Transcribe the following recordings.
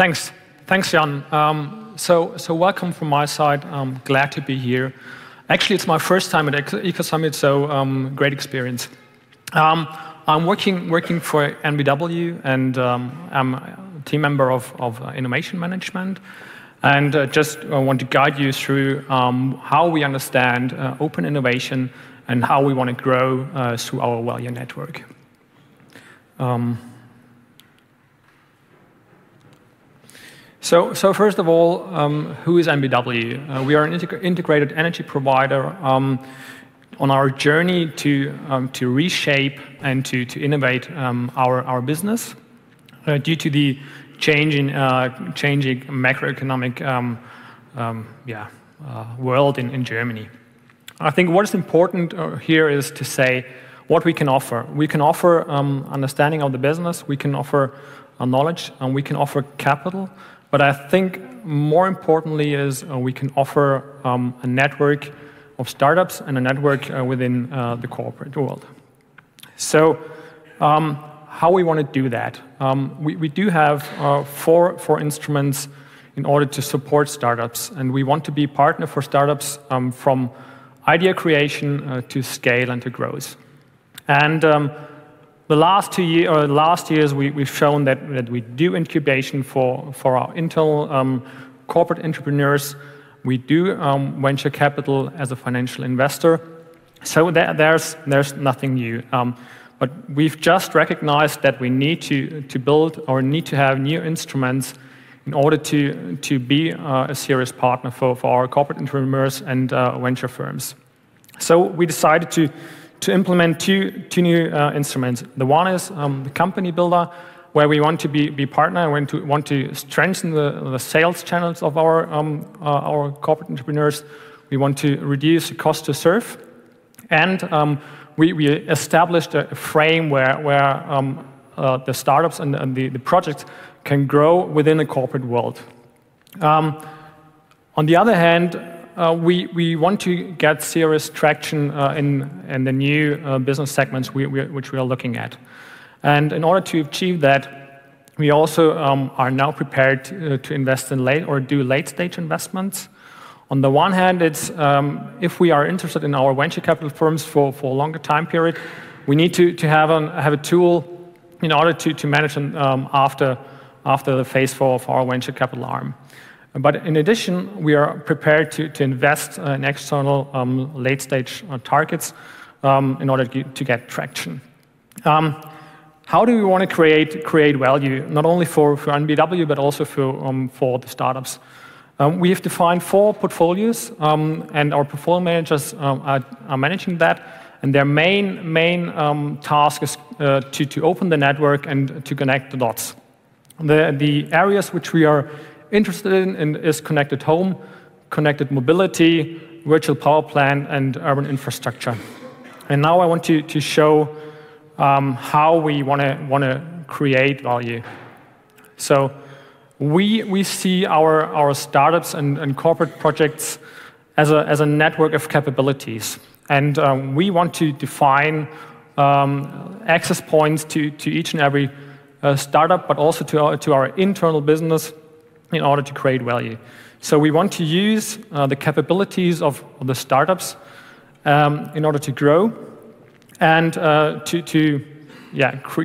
Thanks, Jan. So welcome from my side. I'm glad to be here. Actually, it's my first time at Ecosummit, so great experience. I'm working for EnBW, and I'm a team member of innovation management, and just want to guide you through how we understand open innovation and how we want to grow through our value network. So first of all, who is EnBW? We are an integrated energy provider on our journey to reshape and to innovate our business due to the changing macroeconomic world in Germany. I think what is important here is to say what we can offer. We can offer understanding of the business, we can offer knowledge, and we can offer capital. But I think more importantly is we can offer a network of startups and a network within the corporate world. So how we want to do that? We do have four instruments in order to support startups, and we want to be partner for startups from idea creation to scale and to growth. And the last years, we've shown that we do incubation for our internal corporate entrepreneurs. We do venture capital as a financial investor. So there's nothing new. But we've just recognized that we need to build or need to have new instruments in order to be a serious partner for our corporate entrepreneurs and venture firms. So we decided to implement two new instruments. The one is the company builder, where we want to be partner, want to strengthen the sales channels of our corporate entrepreneurs. We want to reduce the cost to serve, and we established a frame where the startups and the projects can grow within a corporate world. On the other hand, we want to get serious traction in the new business segments which we are looking at. And in order to achieve that, we also are now prepared to invest in late-stage investments. On the one hand, it's if we are interested in our venture capital firms for a longer time period, we need to have a tool in order to manage them after the phase for our venture capital arm. But in addition, we are prepared to invest in external late-stage targets in order to get traction. How do we want to create value, not only for EnBW, but also for the startups? We have defined 4 portfolios, and our portfolio managers are managing that. And their main task is to open the network and to connect the dots. The areas which we are interested in is connected home, connected mobility, virtual power plant, and urban infrastructure. And now I want to show how we want to create value. So we see our startups and corporate projects as a network of capabilities, and we want to define access points to each and every startup, but also to our internal business, in order to create value. So we want to use the capabilities of the startups in order to grow and to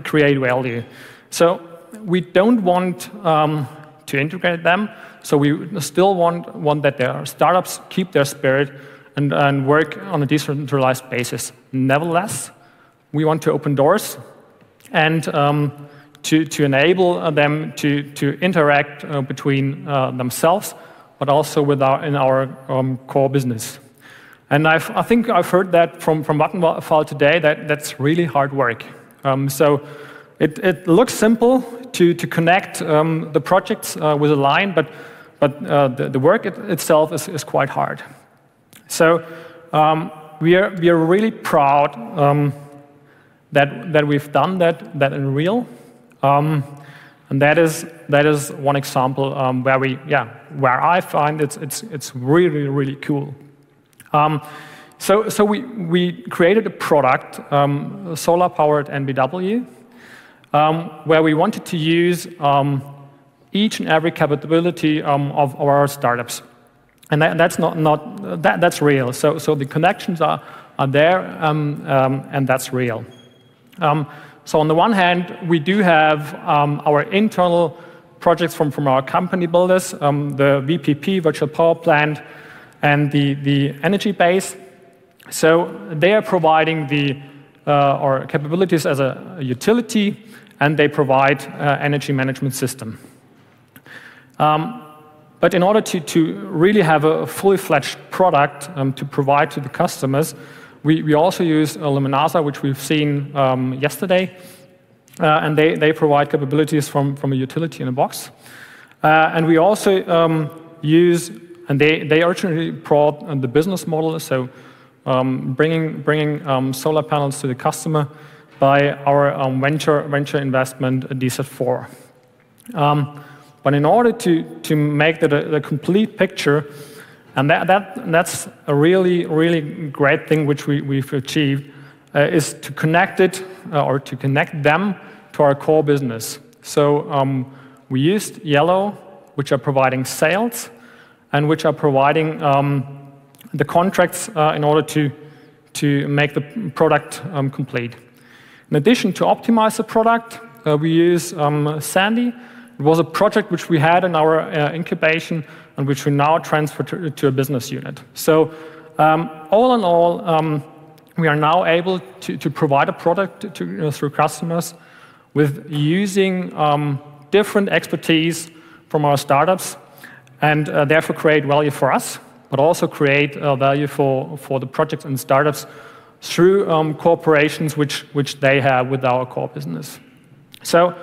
create value. So we don't want to integrate them. So we still want that their startups keep their spirit and work on a decentralized basis. Nevertheless, we want to open doors and to enable them to interact between themselves, but also in our core business. And I think I've heard that from Vattenfall today that's really hard work. So it looks simple to connect the projects with a line, but the work itself is quite hard. So we are really proud that we've done that in real. And that is one example where I find it's really cool. So we created a product, solar powered EnBW, where we wanted to use each and every capability of our startups. And that's real. So the connections are there, and that's real. So on the one hand, we do have our internal projects from our company builders, the VPP, virtual power plant, and the energy base. So they are providing our capabilities as a utility, and they provide energy management system. But in order to really have a fully fledged product to provide to the customers, we also use Luminasa, which we've seen yesterday, and they provide capabilities from a utility in a box. And we also use, and they originally brought the business model, so bringing solar panels to the customer by our venture investment, DZ4. But in order to make that a complete picture, and that's a really great thing which we've achieved, is to connect it or to connect them to our core business. So we used Yellow, which are providing sales, and which are providing the contracts in order to make the product complete. In addition, to optimize the product, we use Sandy. It was a project which we had in our incubation and which we now transferred to a business unit. So all in all, we are now able to provide a product through customers with using different expertise from our startups, and therefore create value for us, but also create value for the projects and startups through cooperations which they have with our core business. So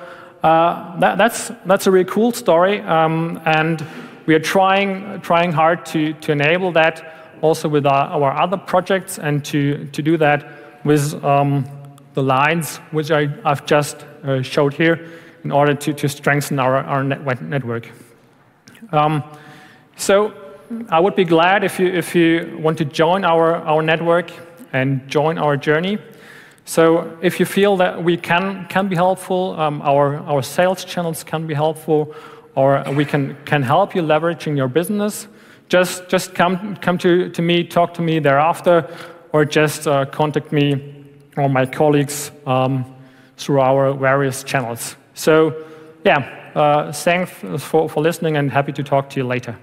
that's a really cool story, and we are trying hard to enable that also with our other projects, and to do that with the lines which I've just showed here in order to strengthen our network. So I would be glad if you want to join our network and join our journey. So if you feel that we can be helpful, our sales channels can be helpful, or we can help you leveraging your business, just come to me, talk to me thereafter, or just contact me or my colleagues through our various channels. So yeah, thanks for listening, and happy to talk to you later.